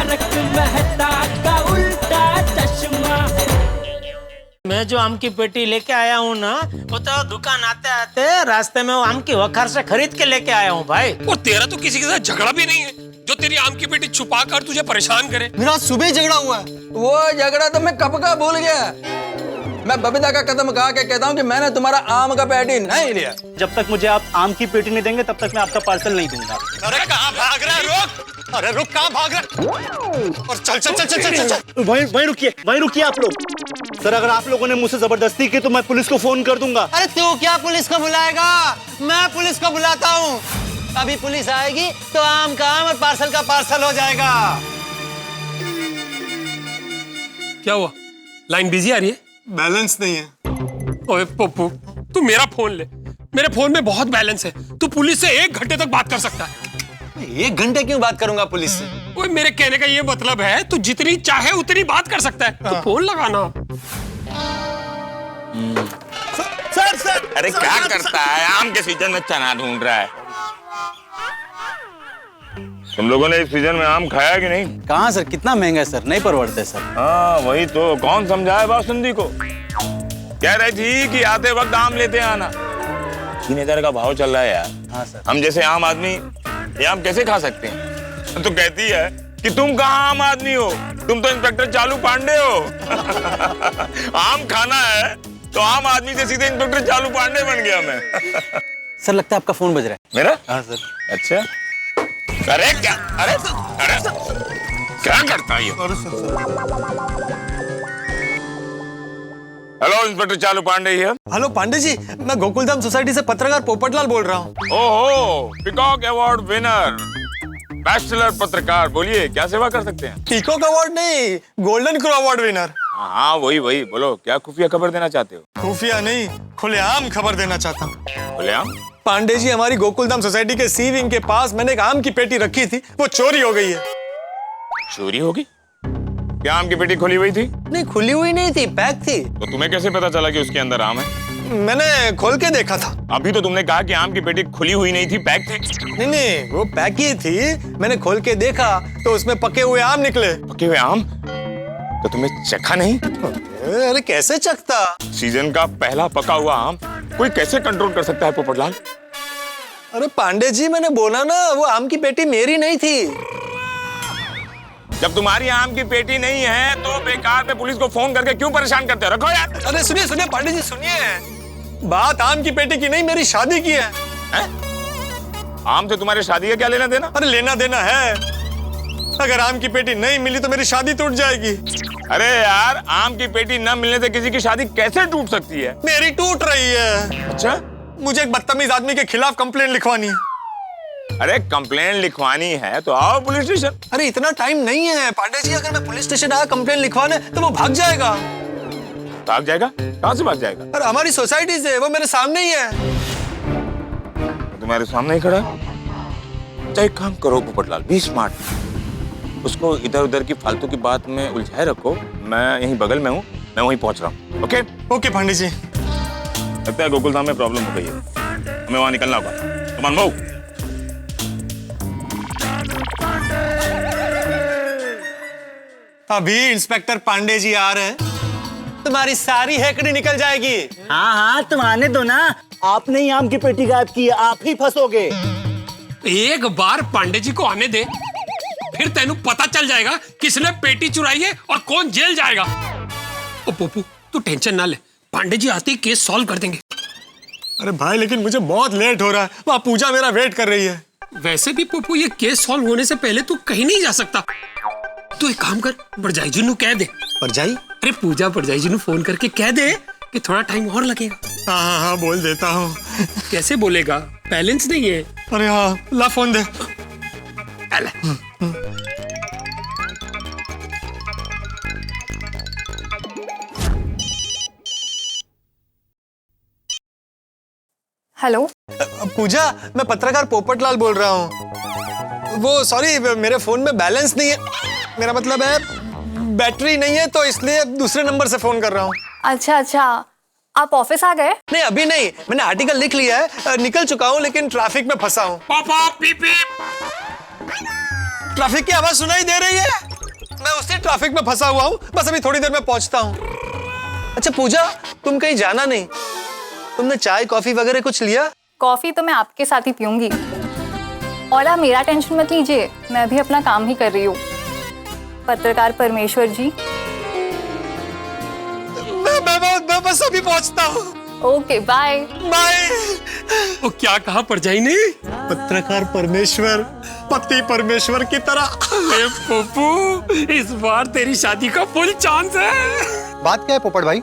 तारक मेहता का उल्टा चश्मा। मैं जो आम की पेटी लेके आया हूँ ना, वो तो दुकान आते आते रास्ते में वो आम की वखार से खरीद के लेके आया हूँ भाई। और तेरा तो किसी के साथ झगड़ा भी नहीं है जो तेरी आम की पेटी छुपा कर तुझे परेशान करे। मेरा सुबह झगड़ा हुआ है। वो झगड़ा तो मैं कब का भूल गया। मैं बबीता का कदम उठा के कहता हूँ कि मैंने तुम्हारा आम का पेटी नहीं लिया। जब तक मुझे आप आम की पेटी नहीं देंगे तब तक मैं आपका पार्सल नहीं दूंगा। अरे कहाँ भाग रहा है? रुक! अरे रुक, कहाँ भाग रहा है? और चल चल चल चल चल चल, चल। वहीं रुकिए आप लोग। सर, अगर आप लोगों ने मुझसे जबरदस्ती की तो मैं पुलिस को फोन कर दूंगा। अरे तू क्या पुलिस को बुलाएगा? मैं पुलिस को बुलाता हूँ। अभी पुलिस आएगी तो आम का आम और पार्सल का पार्सल हो जाएगा। क्या हुआ? लाइन बिजी आ रही है? बैलेंस नहीं है। ओए पप्पू, तू मेरा फोन ले। मेरे फोन में बहुत बैलेंस है। तू पुलिस से 1 घंटे तक बात कर सकता है। 1 घंटे क्यों बात करूंगा पुलिस से? ओए मेरे कहने का ये मतलब है तू जितनी चाहे उतनी बात कर सकता है। तू फोन लगाना। सर अरे क्या करता है? आम के सीजन में चना ढूंढ रहा है। तुम लोगों ने इस सीजन में आम खाया कि नहीं? कहाँ सर, कितना महंगा है सर, नहीं परवड़ते सर। हाँ वही तो, कौन समझाए बासुंदी को? कह रही थी कि आते वक्त आम लेते आना। 3000 का भाव चल रहा है यार। हाँ सर। हम जैसे आम आदमी ये आम कैसे खा सकते हैं? तो कहती है कि तुम कहाँ आम आदमी हो, तुम तो इंस्पेक्टर चालू पांडे हो। आम खाना है तो आम आदमी से सीधे इंस्पेक्टर चालू पांडे बन गया मैं। सर, लगता है आपका फोन बज रहा है। मेरा? हाँ सर। अच्छा, अरे क्या? अरे क्या करता है ये? हेलो, इंस्पेक्टर चालू पांडे हियर। हेलो पांडे जी, मैं गोकुलधाम सोसाइटी से पत्रकार पोपटलाल बोल रहा हूँ। ओहो, पीकॉक अवार्ड विनर, बैचलर पत्रकार। बोलिए, क्या सेवा कर सकते हैं? पीकॉक अवार्ड नहीं, गोल्डन क्रो अवार्ड विनर। हाँ वही बोलो, क्या खुफिया खबर देना चाहते हो? खुफिया नहीं, खुलेआम खबर देना चाहता हूँ। खुलेआम? पांडे जी, हमारी गोकुलधाम सोसाइटी के सी विंग के पास मैंने एक आम की पेटी रखी थी, वो चोरी हो गई है। चोरी होगी? क्या आम की पेटी खुली हुई थी? नहीं, खुली हुई नहीं थी, पैक थी। तो तुम्हें कैसे पता चला कि उसके अंदर आम है? मैंने खोल के देखा था। अभी तो तुमने कहा कि आम की पेटी खुली हुई नहीं थी, पैक थी। नहीं, वो पैक ही थी। मैंने खोल के देखा तो उसमें पके हुए आम निकले। पके हुए आम? तो तुम्हें चखा नहीं? अरे कैसे चखता? सीजन का पहला पका हुआ आम कोई कैसे कंट्रोल कर सकता है पोपटलाल? अरे पांडे जी, मैंने बोला ना, वो आम की पेटी मेरी नहीं थी। जब तुम्हारी आम की पेटी नहीं है तो बेकार में पुलिस को फोन करके क्यों परेशान करते हो? रखो यार। अरे सुनिए सुनिए पांडे जी, सुनिए। बात आम की पेटी की नहीं, मेरी शादी की है। आम से तुम्हारे शादी का क्या लेना देना? अरे लेना देना है। अगर आम की पेटी नहीं मिली तो मेरी शादी टूट जाएगी। अरे यार, आम की पेटी न मिलने से किसी की शादी कैसे टूट सकती है? मेरी टूट रही है। अच्छा, मुझे एक बदतमीज आदमी के खिलाफ कंप्लेंट लिखवानी है। अरे कंप्लेंट लिखवानी है तो आओ पुलिस स्टेशन। अरे इतना टाइम नहीं है पांडे जी, अगर मैं पुलिस स्टेशन आया कंप्लेंट लिखवाने तो वो भाग जाएगा। भाग जाएगा? कहाँ से भाग जाएगा? अरे हमारी सोसाइटी से, वो मेरे सामने ही है। तुम्हारे सामने ही खड़ा है? तो एक काम करो पोपटलाल, बी स्मार्ट। उसको इधर उधर की फालतू की बात में उलझाए रखो। मैं यहीं बगल में हूँ, मैं वहीं पहुंच रहा हूँ। Okay okay Pandey ji. लगता है गोकुलधाम में प्रॉब्लम हो गई है, हमें वहां निकलना होगा। Come on move. अभी इंस्पेक्टर पांडे जी आ रहे हैं, तुम्हारी सारी हेकड़ी निकल जाएगी। हाँ हाँ, तुम आने दो ना। आपने ही आम की पेटी गायब की है, आप ही फंसोगे। एक बार पांडे जी को आने दे, फिर तेनू पता चल जाएगा किसने पेटी चुराई है और कौन जेल जाएगा। ओ पप्पू, तू टेंशन ना ले, पांडे जी आते ही केस सॉल्व कर देंगे। अरे भाई, लेकिन मुझे बहुत लेट हो रहा है, वहाँ पूजा मेरा वेट कर रही है। वैसे भी पप्पू, ये केस सॉल्व होने से पहले तू कहीं नहीं जा सकता। तू एक काम कर, परजाई जी नू कह दे। परजाई? अरे पूजा परजाई जी नू फोन करके कह दे कि थोड़ा टाइम और लगेगा। हाँ हाँ हाँ, बोल देता हूँ। कैसे बोलेगा? बैलेंस नहीं है। अरे हाँ, ला फोन दे। हेलो पूजा, मैं पत्रकार पोपटलाल बोल रहा हूँ। वो सॉरी, मेरे फोन में बैलेंस नहीं है, मेरा मतलब है बैटरी नहीं है, तो इसलिए दूसरे नंबर से फोन कर रहा हूँ। अच्छा अच्छा, आप ऑफिस आ गए? नहीं अभी नहीं, मैंने आर्टिकल लिख लिया है, निकल चुका हूँ, लेकिन ट्रैफिक में फंसा हूँ। पापा पीप पीप। ट्रैफिक की आवाज सुनाई दे रही है? उसी ट्रैफिक में फंसा हुआ हूँ, बस अभी थोड़ी देर में पहुंचता हूँ। अच्छा पूजा, तुम कहीं जाना नहीं? तुमने चाय कॉफी वगैरह कुछ लिया? कॉफी तो मैं आपके साथ ही पीऊंगी, और आप मेरा टेंशन मत लीजिए, मैं भी अपना काम ही कर रही हूँ। पत्रकार परमेश्वर जी। मैं बस अभी पहुंचता हूँ। Okay bye. बाय। वो क्या कहा परजाई ने? पत्रकार परमेश्वर, पति परमेश्वर की तरह। अरे पप्पू, इस बार तेरी शादी का फुल चांस है। बात क्या है पोपट भाई?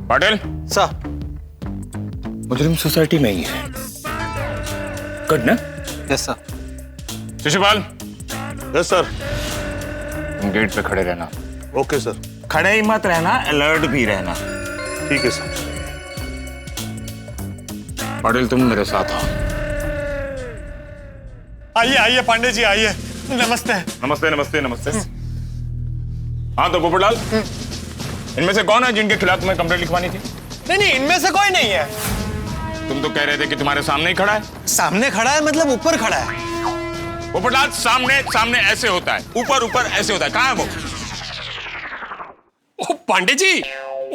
पाटिल सर। मुजरिम सोसाइटी में ही है। गुड ना? Yes sir. Shishupal, yes sir. तुम गेट पे खड़े रहना। Okay sir. खड़े ही मत रहना, अलर्ट भी रहना। ठीक है सर। पाटिल तुम मेरे साथ आओ। आइए आइए पांडे जी आइए। नमस्ते। नमस्ते नमस्ते नमस्ते। हाँ तो पोपटलाल, इनमें से कौन है जिनके खिलाफ तुम्हें कंप्लेंट लिखवानी थी? नहीं, इनमें से कोई नहीं है। तुम तो कह रहे थे कि तुम्हारे सामने ही खड़ा है। सामने खड़ा है मतलब ऊपर खड़ा है। पोपटलाल, सामने सामने ऐसे होता है, ऊपर ऊपर ऐसे होता है। कहाँ है वो? ओ पांडे जी,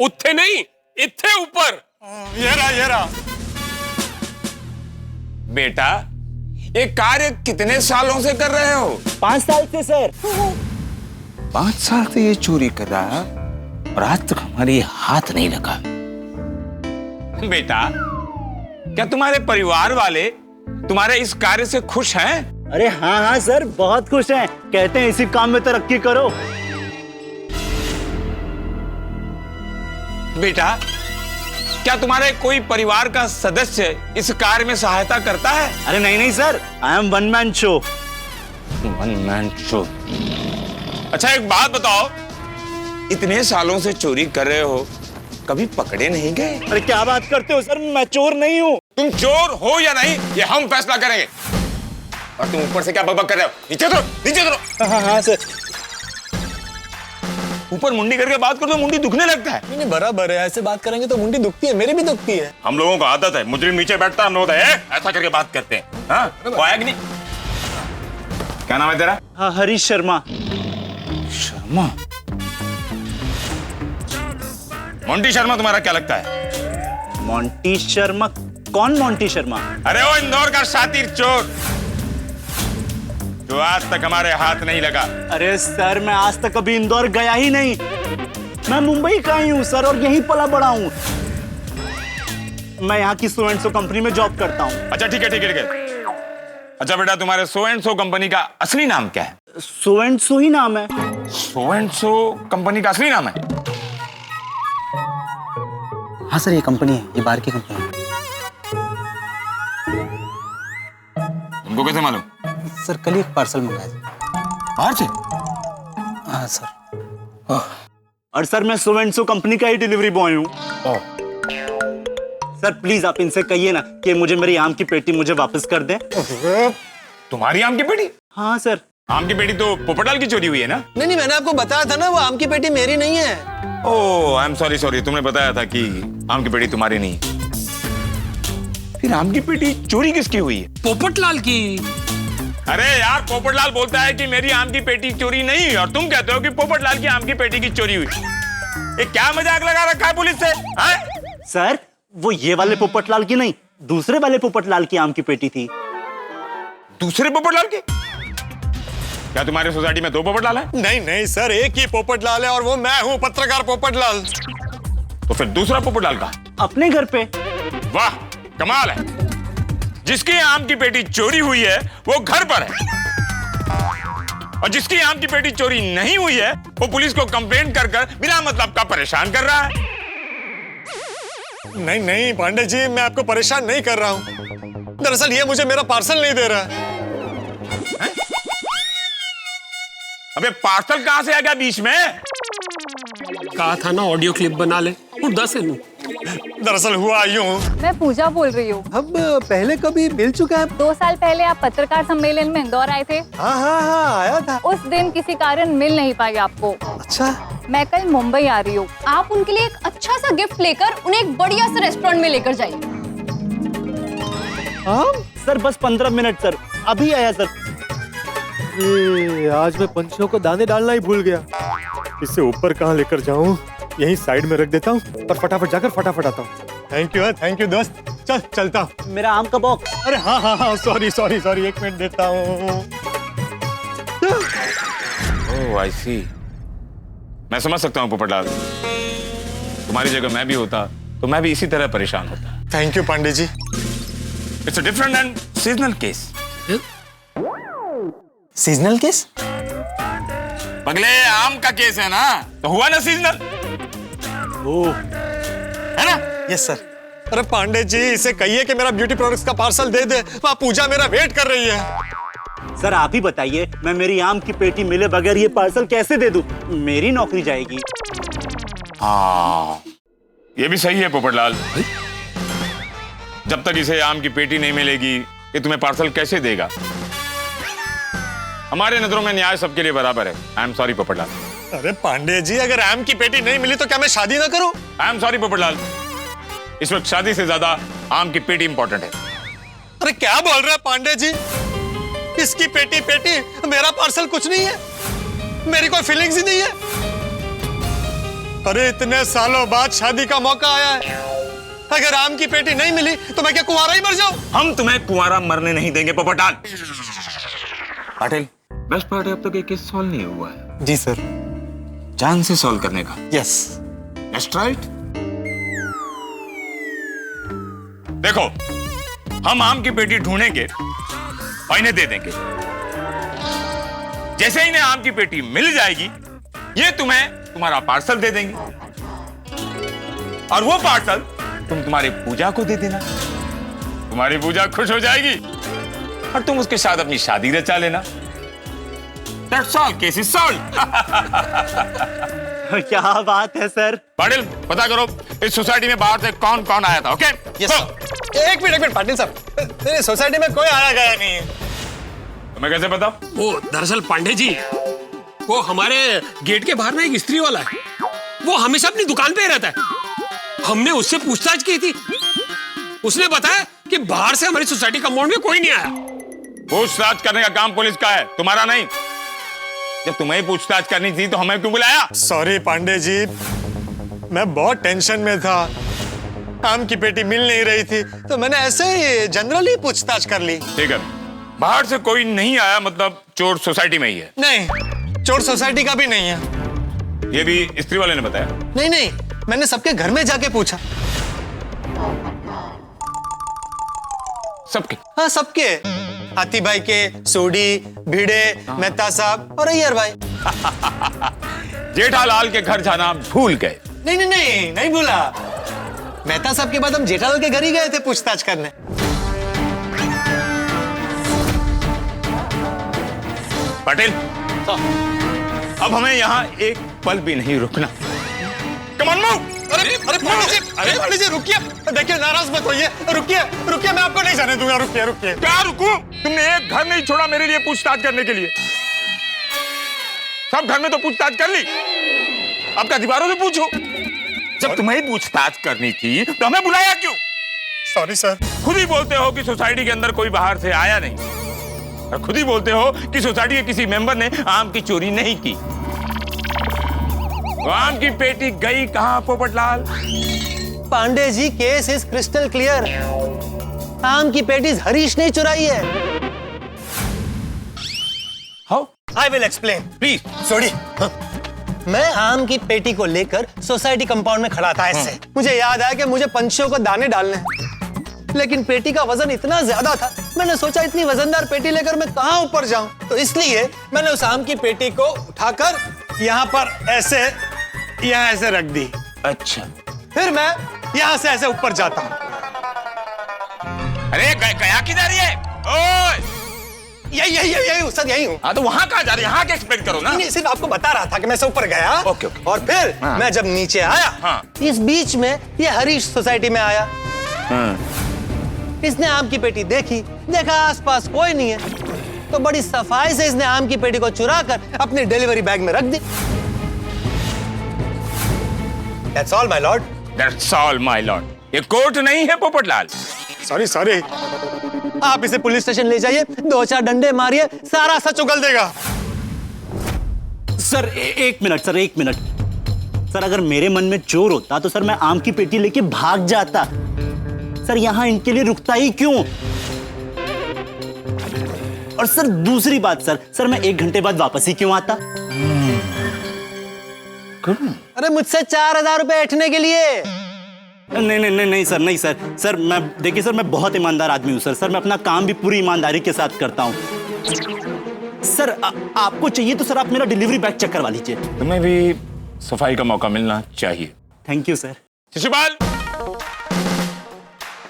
उत्थे नहीं, इत्थे ऊपर। ये रहा। बेटा, ये कार्य कितने सालों से कर रहे हो? 5 साल से सर। 5 साल से ये चोरी कर रहा है और आज तक हमारे हाथ नहीं लगा। बेटा, क्या तुम्हारे परिवार वाले तुम्हारे इस कार्य से खुश हैं? अरे हाँ सर, बहुत खुश हैं। कहते हैं इसी काम में तरक्की करो। बेटा, क्या तुम्हारे कोई परिवार का सदस्य इस कार्य में सहायता करता है? अरे नहीं sir, I am one man show. One man show. अच्छा एक बात बताओ, इतने सालों से चोरी कर रहे हो, कभी पकड़े नहीं गए? अरे क्या बात करते हो सर, मैं चोर नहीं हूँ। तुम चोर हो या नहीं, ये हम फैसला करेंगे। और तुम ऊपर से क्या बकबक कर रहे हो? नीचे उतरो, नीचे उतरो। हाँ सर। ऊपर मुंडी करके बात करो तो मुंडी दुखने लगता है। नहीं बराबर है, ऐसे बात करेंगे तो मुंडी दुखती है, मेरी भी दुखती है। हम लोगों को आदत है, मुजरिम नीचे बैठता हम लोग ऐसा करके बात करते हैं। हाँ, वो आया कि नहीं? क्या नाम है तेरा? हाँ, हरीश शर्मा। शर्मा? मोंटी शर्मा तुम्हारा क्या लगता है? मोंटी शर्मा? कौन मोंटी शर्मा? अरे वो इंदौर का शातिर चोर जो आज तक हमारे हाथ नहीं लगा। अरे सर, मैं आज तक कभी इंदौर गया ही नहीं। मैं मुंबई का ही हूँ सर, और यहीं पला बड़ा हूँ। मैं यहाँ की सो एंड सो कंपनी में जॉब करता हूँ। अच्छा ठीक है। अच्छा बेटा, तुम्हारे सो एंड सो कंपनी का असली नाम क्या है? सो एंड सो ही नाम है। सो एंड सो कंपनी का असली नाम है? हाँ सर, ये कंपनी है, ये बाहर की कंपनी है। तुमको कैसे मालूम? सर कल ही एक पार्सल मंगाया था बाहर से। हाँ सर। और सर मैं सो एंड सो कंपनी का ही डिलीवरी बॉय हूँ। सर प्लीज आप इनसे कहिए ना कि मुझे मेरी आम की पेटी मुझे वापस कर दें। तुम्हारी आम की पेटी? हाँ सर। आम की पेटी तो पोपटलाल की चोरी हुई है ना? नहीं मैंने आपको बताया था ना, वो आम की पेटी मेरी नहीं है। ओह आई एम सॉरी, तुमने बताया था कि आम की पेटी तुम्हारी नहीं। फिर आम की पेटी चोरी किसकी हुई है? पोपटलाल की। अरे यार, पोपटलाल बोलता है कि मेरी आम की पेटी चोरी नहीं हुई और तुम कहते हो कि पोपटलाल की आम की पेटी की चोरी हुई। ये क्या मजाक लगा रखा है पुलिस से? सर वो ये वाले पोपटलाल की नहीं, दूसरे वाले पोपटलाल की आम की पेटी थी। दूसरे पोपटलाल की? क्या तुम्हारी सोसाइटी में 2 पोपटलाल है? नहीं सर, एक ही पोपटलाल है और वो मैं हूँ, पत्रकार पोपटलाल। तो फिर दूसरा पोपटलाल का? अपने घर पे। वाह कमाल है, जिसकी आम की पेटी चोरी हुई है वो घर पर है, और जिसकी आम की पेटी चोरी नहीं हुई है वो पुलिस को कंप्लेंट कर बिना मतलब का परेशान कर रहा है। नहीं पांडे जी, मैं आपको परेशान नहीं कर रहा हूँ। दरअसल ये मुझे मेरा पार्सल नहीं दे रहा है। अबे पार्सल कहां से आ गया बीच में? कहा था ना ऑडियो क्लिप बना ले, 10 है। दरअसल हुआ यूं, मैं पूजा बोल रही हूँ। अब पहले कभी मिल चुका है। 2 साल पहले आप पत्रकार सम्मेलन में इंदौर आए थे। हाँ आया था। उस दिन किसी कारण मिल नहीं पाई आपको। अच्छा, मैं कल मुंबई आ रही हूँ। आप उनके लिए एक अच्छा सा गिफ्ट लेकर उन्हें एक बढ़िया सा रेस्टोरेंट में लेकर जाइए। हाँ सर बस 15 मिनट सर, अभी आया सर। आज मैं पंछियों को दाने डालना ही भूल गया। इसे ऊपर कहाँ लेकर जाऊं? यहीं साइड में रख देता हूँ और फटाफट जाकर फटाफट आता हूँ। थैंक यू दोस्त। चलता हूँ। मेरा आम का बॉक्स। अरे हाँ सॉरी 1 मिनट देता हूँ। ओह आई सी, मैं समझ सकता हूँ पोपटलाल, तुम्हारी जगह मैं भी होता तो मैं भी इसी तरह परेशान होता। Thank you Pandey ji. It's a different and seasonal case. Seasonal case? पगले आम का केस है ना, तो हुआ ना सीजनल, है ना? Yes sir. अरे पांडे जी, इसे कहिए कि मेरा ब्यूटी प्रोडक्ट्स का पार्सल दे दे। वहाँ पूजा मेरा वेट कर रही है। सर आप ही बताइए, मैं मेरी आम की पेटी मिले बगैर ये पार्सल कैसे दे दूं? मेरी नौकरी जाएगी। हाँ ये भी सही है पोपटलाल, जब तक इसे आम की पेटी नहीं मिलेगी ये तुम्हें पार्सल कैसे देगा? हमारे नजरों में न्याय सबके लिए बराबर है। I am sorry Popatlal. अरे पांडे जी, अगर आम की पेटी नहीं मिली तो क्या मैं शादी ना करूं? आई एम सॉरी पोपटलाल, इस वक्त शादी से ज्यादा आम की पेटी इंपॉर्टेंट है। अरे क्या बोल रहे हैं पांडे जी? इसकी पेटी, मेरा पार्सल कुछ नहीं है, मेरी कोई फीलिंग्स ही नहीं है। अरे इतने सालों बाद शादी का मौका आया है, अगर आम की पेटी नहीं मिली तो मैं क्या कुंवारा ही मर जाऊं? हम तुम्हें कुंवारा मरने नहीं देंगे पोपटलाल। पाटिल, बेस्ट पार्ट है अब तक ये केस सॉल्व नहीं हुआ है। जी सर। जान से सॉल्व करने का। Yes that's right. देखो, हम आम की पेटी ढूंढेंगे और इन्हें दे देंगे। जैसे इन्हें आम की पेटी मिल जाएगी, ये तुम्हें तुम्हारा पार्सल दे देंगे और वो पार्सल तुम तुम्हारी पूजा को दे देना। तुम्हारी पूजा खुश हो जाएगी और तुम उसके साथ अपनी शादी रचा लेना। That's all, case is solved. क्या बात है सर। पाटिल, पता करो इस सोसाइटी में बाहर से कौन कौन आया था। ओके? यस एक मिनट पाटिल साहब, मेरी सोसाइटी में कोई आया गया नहीं है। तुम्हें कैसे पता? वो दरअसल पांडे जी, वो हमारे गेट के बाहर में एक स्त्री वाला है, वो हमेशा अपनी दुकान पे ही रहता है। हमने उससे पूछताछ की थी, उसने बताया कि बाहर से हमारी सोसाइटी कंपाउंड में कोई नहीं आया। पूछताछ करने का काम पुलिस का है, तुम्हारा नहीं। जब तुम्हें पूछताछ करनी थी तो हमें क्यों बुलाया? सॉरी पांडे जी, मैं बहुत टेंशन में था, आम की पेटी मिल नहीं रही थी तो मैंने ऐसे ही जनरली पूछताछ कर ली। ठीक है, बाहर से कोई नहीं आया मतलब चोर सोसाइटी में ही है? नहीं, चोर सोसाइटी का भी नहीं है। ये भी स्त्री वाले ने बताया? नहीं, मैंने सबके घर में जाके पूछा। सबके? हाँ सबके, हाथी भाई के, सोडी, भिड़े, मेहता साहब और अय्यर भाई। जेठालाल के घर जाना भूल गए? नहीं भूला। मेहता साहब के बाद हम जेठालाल के घर ही गए थे पूछताछ करने। पटेल, अब हमें यहाँ एक पल भी नहीं रुकना। Come on, move! अरे पांडे जी रुकिए, देखिए नाराज मत होइए, रुकिए, मैं आपको नहीं जाने दूंगा। रुकिए। क्या रुकूं? तुमने एक घर नहीं छोड़ा मेरे लिए पूछताछ करने के लिए। सब घर में तो पूछताछ कर ली, अब क्या दीवारों से पूछो? जब तुम्हें ही पूछताछ करनी थी तो हमें बुलाया क्यों? Sorry sir. खुद ही बोलते हो कि सोसाइटी के अंदर कोई बाहर से आया नहीं, और खुद ही बोलते हो कि सोसाइटी के किसी मेंबर ने आम की चोरी नहीं की। आम की पेटी गई कहां Popatlal? Pandey ji, case is crystal clear. आम की पेटी हरीश ने चुराई है। How? I will explain. Please. Sorry, मैं आम की पेटी को लेकर सोसाइटी कंपाउंड में खड़ा था ऐसे। मुझे याद आया कि मुझे पंछियों को दाने डालने हैं, लेकिन पेटी का वजन इतना ज्यादा था, मैंने सोचा इतनी वजनदार पेटी लेकर मैं कहां ऊपर जाऊं, तो इसलिए मैंने उस आम की पेटी को उठाकर यहाँ पर ऐसे रख दी। अच्छा, फिर मैं यहाँ से ऐसे ऊपर जाता हूँ। अरे गया किधर ये? ओए, यही हूँ सर, यही हूँ। हाँ तो वहाँ कहाँ जा रहे हैं? यहाँ क्या एक्सपेक्ट करो ना। नहीं, सिर्फ आपको बता रहा था कि मैं से ऊपर गया। Okay, okay. और फिर हाँ। मैं जब नीचे आया, हाँ। इस बीच में ये हरीश सोसाइटी में आया। इसने आम की पेटी देखी, देखा आसपास कोई नहीं है, तो बड़ी सफाई से इसने आम की पेटी को चुरा कर अपने डिलीवरी बैग में रख दी। That's all, my lord. That's all, my lord. ये कोर्ट नहीं है पोपटलाल। सॉरी। आप इसे पुलिस स्टेशन ले जाइए, 2-4 डंडे मारिए, सारा सच उगल देगा। सर एक मिनट सर, एक मिनट सर। अगर मेरे मन में चोर होता तो सर मैं आम की पेटी लेके भाग जाता। सर यहाँ इनके लिए रुकता ही क्यों? और सर दूसरी बात सर मैं 1 घंटे बाद वापस ही क्यों आता? अरे मुझसे 4,000 रुपए ऐंठने के लिए। नहीं सर मैं देखिए सर, मैं बहुत ईमानदार आदमी हूँ सर मैं अपना काम भी पूरी ईमानदारी के साथ करता हूँ। सर आपको चाहिए तो सर आप मेरा डिलीवरी बैग चेक करवा लीजिए। तुम्हें भी सफाई का मौका मिलना चाहिए। Thank you sir. Shishupal,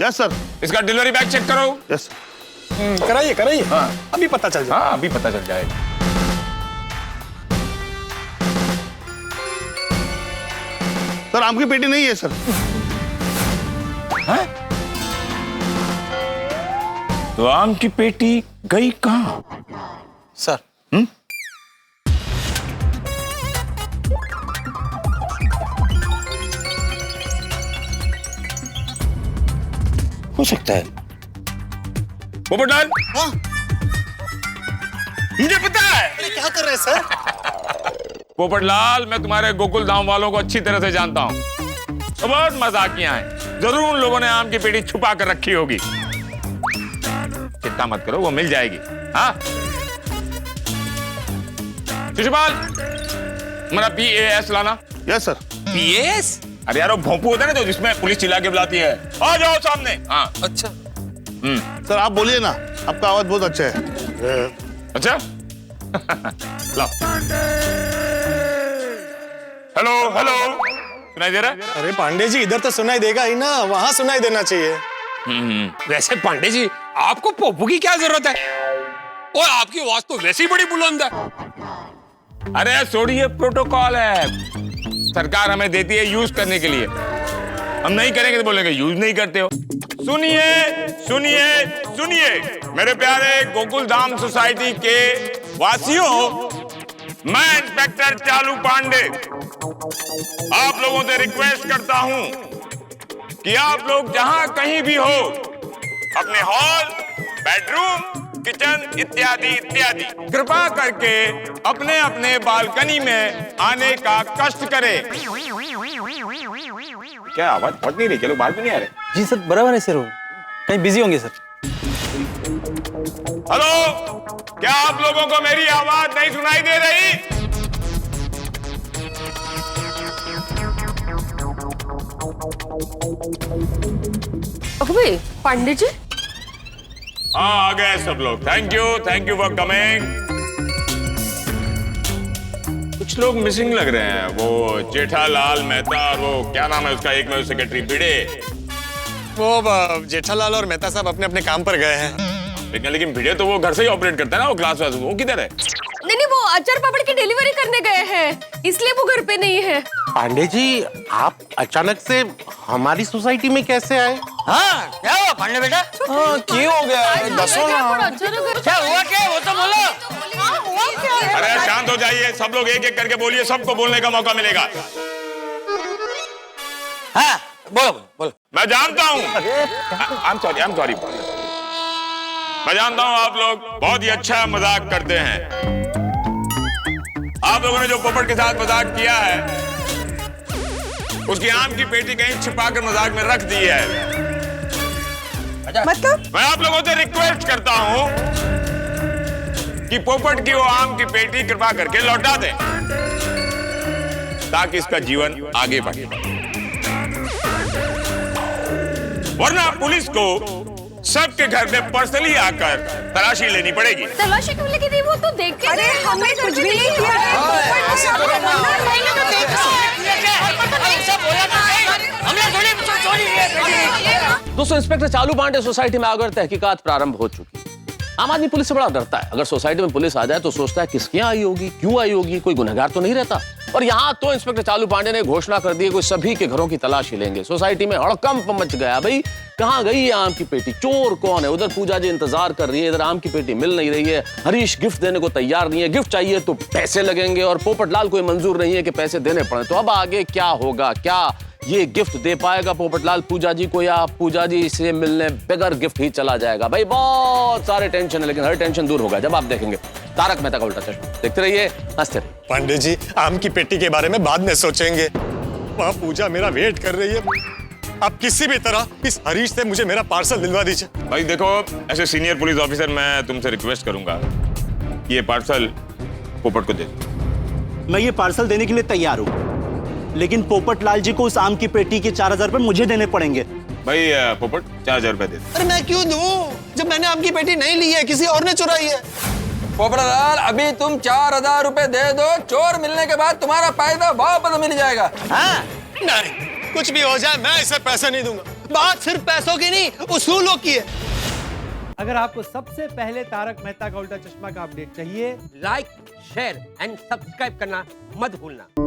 yes sir. इसका डिलीवरी बैग चेक करो। यस कराइए। हाँ। अभी पता चल जाए। हाँ, अभी पता चल जाएगा। सर आम की पेटी नहीं है सर। हैं? तो आम की पेटी गई कहाँ? सर हो सकता है पोपटलाल। हाँ? मुझे पता है। अरे क्या कर रहे हैं सर? पोपटलाल, मैं तुम्हारे गोकुल धाम वालों को अच्छी तरह से जानता हूँ। तो बहुत मजाकिया हैं। जरूर उन लोगों ने आम की पेटी छुपा कर रखी होगी। चिंता मत करो, वो मिल जाएगी। हाँ शिशुपाल, मेरा PAS लाना। Yes sir. पीएस? अरे यार वो भोंपू होता है ना, जो जिसमें पुलिस चिल्ला के बुलाती है। आ जाओ सामने। हाँ अच्छा। सर आप बोलिए ना, आपका आवाज बहुत अच्छा है। अच्छा। लो। हेलो, सुनाई दे रहा है? अरे पांडे जी, इधर तो सुनाई देगा ही ना, वहां सुनाई देना चाहिए। वैसे पांडे जी, आपको पोपू की क्या जरूरत है? और आपकी आवाज तो वैसे ही बड़ी बुलंद है। अरे छोड़िए, प्रोटोकॉल है, सरकार हमें देती है यूज करने के लिए। हम नहीं करेंगे तो बोलेंगे यूज नहीं करते हो। सुनिए मेरे प्यारे गोकुल धाम सोसाइटी के वासियों, मैं इंस्पेक्टर चालू पांडे आप लोगों से रिक्वेस्ट करता हूं कि आप लोग जहां कहीं भी हो, अपने हॉल, बेडरूम, किचन इत्यादि कृपा करके अपने अपने बालकनी में आने का कष्ट करें। क्या आवाज पहुंच नहीं रही? क्या लोग बाहर भी नहीं आ रहे? जी सर, बराबर है सर, वो कहीं बिजी होंगे सर। हेलो, क्या आप लोगों को मेरी आवाज नहीं सुनाई दे रही? अबे पांडे जी, हाँ आ गए सब लोग। Thank you for coming. कुछ लोग मिसिंग लग रहे हैं। वो जेठालाल मेहता और वो क्या नाम है उसका, एक में सेक्रेटरी भिड़े। वो जेठालाल और मेहता साहब अपने अपने काम पर गए हैं। लेकिन भिड़े तो वो घर से ही ऑपरेट करता है ना, वो क्लास वास। वो किधर है? नहीं, वो अचार पापड़ की डिलीवरी करने गए हैं, इसलिए वो घर पे नहीं है। पांडे जी, आप अचानक से हमारी सोसाइटी में कैसे आए? हाँ क्या हुआ पांडे बेटा? हाँ, क्यों हो गया? दसो ना। क्या हुआ, क्या वो तो बोलो। अरे शांत हो जाइए, सब लोग एक एक करके बोलिए, सबको बोलने का मौका मिलेगा। हाँ बोलो। मैं जानता हूँ, I'm sorry। मैं जानता हूँ आप लोग बहुत ही अच्छा मजाक करते हैं। आप लोगों ने जो पोपट के साथ मजाक किया है, उसकी आम की पेटी कहीं छिपाकर मजाक में रख दी है। मतलब? मैं आप लोगों से रिक्वेस्ट करता हूँ कि पोपट की वो आम की पेटी कृपा करके लौटा दें, ताकि इसका जीवन आगे बढ़े। वरना पुलिस को सबके घर में पर्सनली आकर तलाशी लेनी पड़ेगी। तलाशी क्यों लेके दी? वो तो देख के। अरे हमने कुछ भी नहीं किया है। दोस्तों, इंस्पेक्टर चालू पांडे सोसाइटी में आकर तहकीकात प्रारंभ हो चुकी। आम आदमी पुलिस से बड़ा डरता है। अगर सोसाइटी में पुलिस आ जाए तो सोचता है किसके यहाँ आई होगी, क्यों आई होगी, कोई गुनहगार तो नहीं रहता। और यहाँ तो इंस्पेक्टर चालू पांडे ने घोषणा कर दी कोई सभी के घरों की तलाशी लेंगे। सोसाइटी में हड़कंप मच गया, भाई कहाँ गई है आम की पेटी, चोर कौन है। उधर पूजा जी इंतजार कर रही है, इधर आम की पेटी मिल नहीं रही है। हरीश गिफ्ट देने को तैयार नहीं है, गिफ्ट चाहिए तो पैसे लगेंगे, और पोपटलाल को मंजूर नहीं है कि पैसे देने पड़े। तो अब आगे क्या होगा, क्या ये गिफ्ट दे पाएगा पोपटलाल पूजा जी को, या पूजा जी से मिलने बगैर गिफ्ट ही चला जाएगा। भाई बहुत सारे टेंशन है, लेकिन हर टेंशन दूर होगा जब आप देखेंगे तारक मेहता का उल्टा चश्मा। देखते रहिए, हंसते रहिए। पांडे जी, आम की पेटी के बारे में बाद में सोचेंगे, वहाँ पूजा मेरा वेट कर रही है। आप किसी भी तरह इस हरीश से मुझे मेरा पार्सल दिलवा दीजिए। भाई देखो, ऐसे सीनियर पुलिस ऑफिसर मैं तुमसे रिक्वेस्ट करूंगा, ये पार्सल पोपट को दे दो। मैं ये पार्सल देने के लिए तैयार हूँ, लेकिन पोपटलाल जी को उस आम की पेटी के 4000 रुपए मुझे देने पड़ेंगे। भाई पोपट 4000 रुपए दे दो। अरे मैं क्यों दूं, जब मैंने आम की पेटी नहीं ली है, किसी और ने चुराई है। पोपटलाल, अभी तुम 4000 रुपए दे दो, चोर मिलने के बाद तुम्हारा फायदा वापस मिल जाएगा। हाँ? नहीं, कुछ भी हो जाए मैं इसे पैसे नहीं दूंगा। बात सिर्फ पैसों की नहीं, उसूलों की है। अगर आपको सबसे पहले तारक मेहता का उल्टा चश्मा का अपडेट चाहिए, लाइक, शेयर एंड सब्सक्राइब करना मत भूलना।